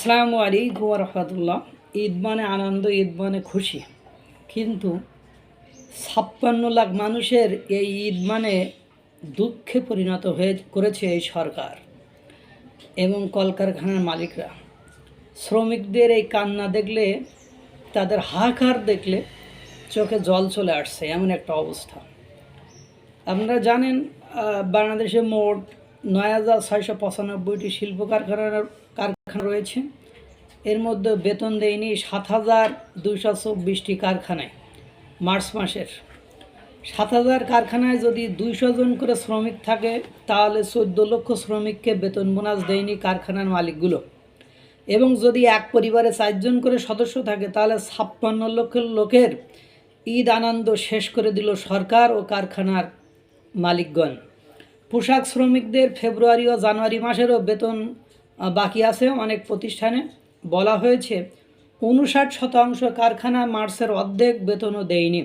আসসালামু আলাইকুম রহমতুল্লাহ। ঈদ মানে আনন্দ, ঈদ মানে খুশি, কিন্তু 56 লাখ মানুষের এই ঈদ মানে দুঃখে পরিণত করেছে এই সরকার এবং কলকারখানার মালিকরা। শ্রমিকদের এই কান্না দেখলে, তাদের হাহাকার দেখলে চোখে জল চলে আসছে, এমন একটা অবস্থা। আপনারা জানেন, বাংলাদেশে মোট ৯,৬৯৫টি শিল্প কারখানা রয়েছে। এর মধ্যে বেতন দেয়নি ৭,২২৪টি কারখানায়। মার্চ মাসের ৭,০০০ কারখানায় যদি ২০০ জন করে শ্রমিক থাকে, তাহলে ১৪ লক্ষ শ্রমিককে বেতন বোনাস দেয়নি কারখানার মালিকগুলো। এবং যদি এক পরিবারে ৪ জন করে সদস্য থাকে, তাহলে ৫৬ লক্ষ লোকের ঈদ আনন্দ শেষ করে দিল সরকার ও কারখানার মালিকগণ। পোশাক শ্রমিকদের ফেব্রুয়ারি ও জানুয়ারি মাসেরও বেতন বাকি আছে। অনেক প্রতিষ্ঠানে বলা হয়েছে ৫৯% কারখানা মার্চের অর্ধেক বেতনও দেয়নি।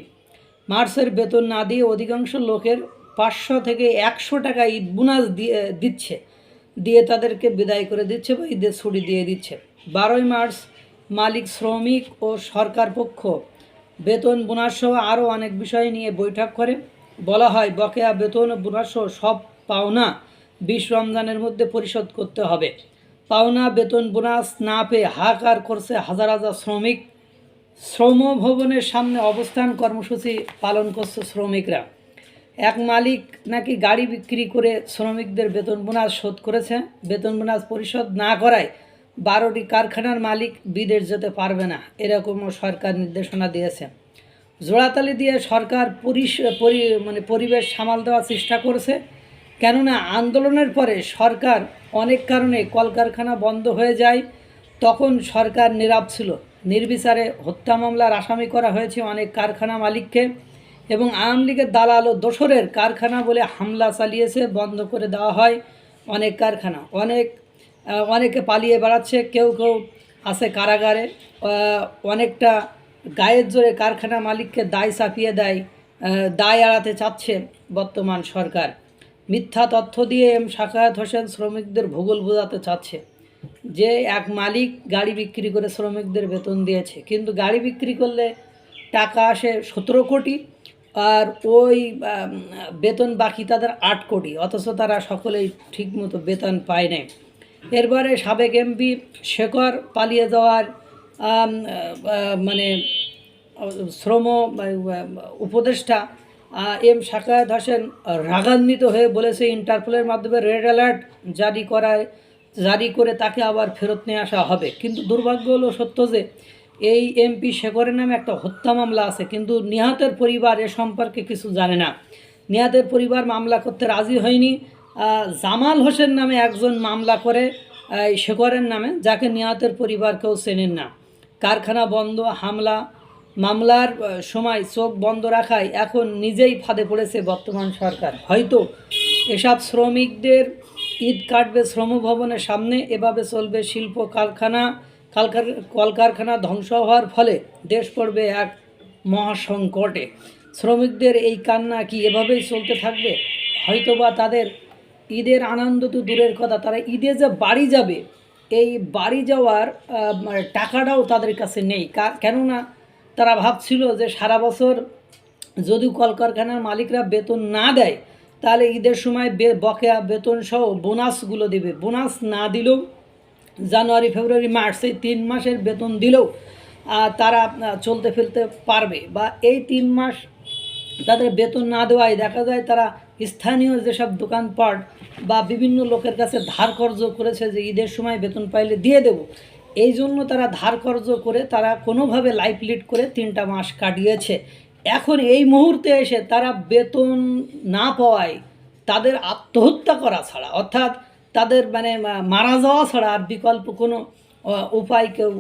মার্চের বেতন না দিয়ে অধিকাংশ লোকের ৫০০ থেকে ১০০ টাকা ঈদ বোনাস দিয়ে তাদেরকে বিদায় করে দিচ্ছে বা ঈদের ছুটি দিয়ে দিচ্ছে। ১২ই মার্চ মালিক, শ্রমিক ও সরকার পক্ষ বেতন বোনাস সহ আরও অনেক বিষয় নিয়ে বৈঠক করে। বলা হয়, বকেয়া বেতন ও বোনাস সহ সব পাওনা ২০ রমজানের মধ্যে পরিশোধ করতে হবে। পাওনা বেতন বোনাস না পেয়ে হাহাকার করছে হাজার হাজার শ্রমিক। শ্রম ভবনের সামনে অবস্থান কর্মসূচি পালন করছে শ্রমিকরা। এক মালিক নাকি গাড়ি বিক্রি করে শ্রমিকদের বেতন বোনাস শোধ করেছে। বেতন বোনাস পরিশোধ না করায় ১২টি কারখানার মালিক বিদেশ যেতে পারবে না, এরকমও সরকার নির্দেশনা দিয়েছে। জোড়াতালি দিয়ে সরকার পরিবেশ সামাল দেওয়ার চেষ্টা করছে। কেননা আন্দোলনের পরে সরকার অনেক কারণে কলকারখানা বন্ধ হয়ে যায়। তখন সরকার নীরব ছিল। নির্বিচারে হত্যা মামলার আসামি করা হয়েছে অনেক কারখানা মালিককে, এবং আওয়ামী লীগের দালাল ও দোসরের কারখানা বলে হামলা চালিয়েছে। বন্ধ করে দেওয়া হয় অনেক কারখানা। অনেকে পালিয়ে বেড়াচ্ছে, কেউ আছে কারাগারে। অনেকটা গায়ের জোরে কারখানা মালিককে দায় চাপিয়ে দেয়, দায় এড়াতে চাচ্ছে বর্তমান সরকার। মিথ্যা তথ্য দিয়ে সাখাওয়াত হোসেন শ্রমিকদের ভূগোল বোঝাতে চাচ্ছে যে এক মালিক গাড়ি বিক্রি করে শ্রমিকদের বেতন দিয়েছে, কিন্তু গাড়ি বিক্রি করলে টাকা আসে ১৭ কোটি, আর ওই বেতন বাকি তাদের ৮ কোটি, অথচ তারা সকলেই ঠিকমতো বেতন পায় নাই। এরপরে সাবেক এমপি শেখর পালিয়ে যাওয়ার মানে শ্রম উপদেষ্টা সাখাওয়াত হোসেন রাগান্বিত হয়ে বলেছে, ইন্টারপোলের মাধ্যমে রেড অ্যালার্ট জারি করে তাকে আবার ফেরত নিয়ে আসা হবে। কিন্তু দুর্ভাগ্য হলো সত্য যে এই এমপি শেখরের নামে একটা হত্যা মামলা আছে, কিন্তু নিহতের পরিবার এ সম্পর্কে কিছু জানে না। নিহতের পরিবার মামলা করতে রাজি হয়নি। জামাল হোসেন নামে একজন মামলা করে শেখরের নামে, যাকে নিহতের পরিবার কেউ চেনেন না। কারখানা বন্ধ, মামলার সময় চোখ বন্ধ রাখায় এখন নিজেই ফাঁদে পড়েছে বর্তমান সরকার। হয়তো এসব শ্রমিকদের ঈদ কাটবে শ্রম ভবনের সামনে। এভাবে চলবে শিল্প কলকারখানা ধ্বংস হওয়ার ফলে দেশ পড়বে এক মহাসংকটে। শ্রমিকদের এই কান্না কি এভাবেই চলতে থাকবে? হয়তোবা তাদের ঈদের আনন্দ তো দূরের কথা, তারা ঈদে যে বাড়ি যাবে, এই বাড়ি যাওয়ার টাকাটাও তাদের কাছে নেই। কেননা তারা ভাবছিল যে সারা বছর যদি কলকারখানার মালিকরা বেতন না দেয়, তাহলে ঈদের সময় বকেয়া বেতন সহ বোনাসগুলো দেবে। বোনাস না দিলেও জানুয়ারি, ফেব্রুয়ারি, মার্চ এই 3 মাসের বেতন দিলেও তারা চলতে ফেলতে পারবে। বা এই 3 মাস তাদের বেতন না দেওয়ায় দেখা যায় তারা স্থানীয় যেসব দোকানপাট বা বিভিন্ন লোকের কাছে ধার কর্জ করেছে যে ঈদের সময় বেতন পাইলে দিয়ে দেব, এই জন্য তারা ধার কর্জ করে তারা কোনোভাবে লাইফ লিড করে 3টা মাস কাটিয়েছে। এখন এই মুহূর্তে এসে তারা বেতন না পাওয়ায় তাদের আত্মহত্যা করা ছাড়া, অর্থাৎ তাদের মারা যাওয়া ছাড়া আর বিকল্প কোনো উপায় কেউ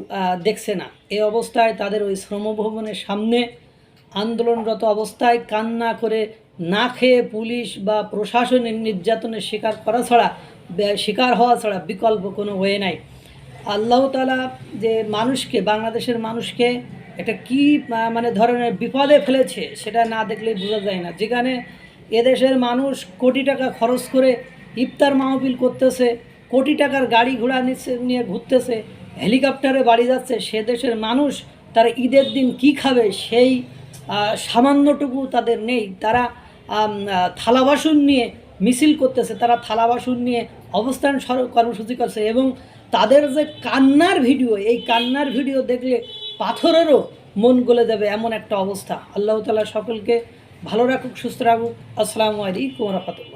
দেখছে না। এই অবস্থায় তাদের ওই শ্রমভবনের সামনে আন্দোলনরত অবস্থায় কান্না করে না খেয়ে পুলিশ বা প্রশাসনের নির্যাতনের শিকার হওয়া ছাড়া বিকল্প কোনো ওয়ে নাই। আল্লাহ তাআলা যে বাংলাদেশের মানুষকে এটা কি ধরনের বিপদে ফেলেছে, সেটা না দেখলেই বোঝা যায় না। যেখানে এদেশের মানুষ কোটি টাকা খরচ করে ইফতার মাহফিল করতেছে, কোটি টাকার গাড়ি ঘোড়া নিয়ে ঘুরতেছে, হেলিকপ্টারে বাড়ি যাচ্ছে, সে দেশের মানুষ তারা ঈদের দিন কি খাবে সেই সামান্যটুকু তাদের নেই। তারা থালা বাসন নিয়ে মিছিল করতেছে, তারা থালা বাসন নিয়ে অবস্থান কর্মসূচি করছে, এবং তাদের যে কান্নার ভিডিও, এই কান্নার ভিডিও দেখলে পাথরেরও মন গলে যাবে এমন একটা অবস্থা। আল্লাহ তাআলা সকলকে ভালো রাখুক, সুস্থ রাখুক। আসসালামু আলাইকুম ওয়া রাহমাতুল্লাহ।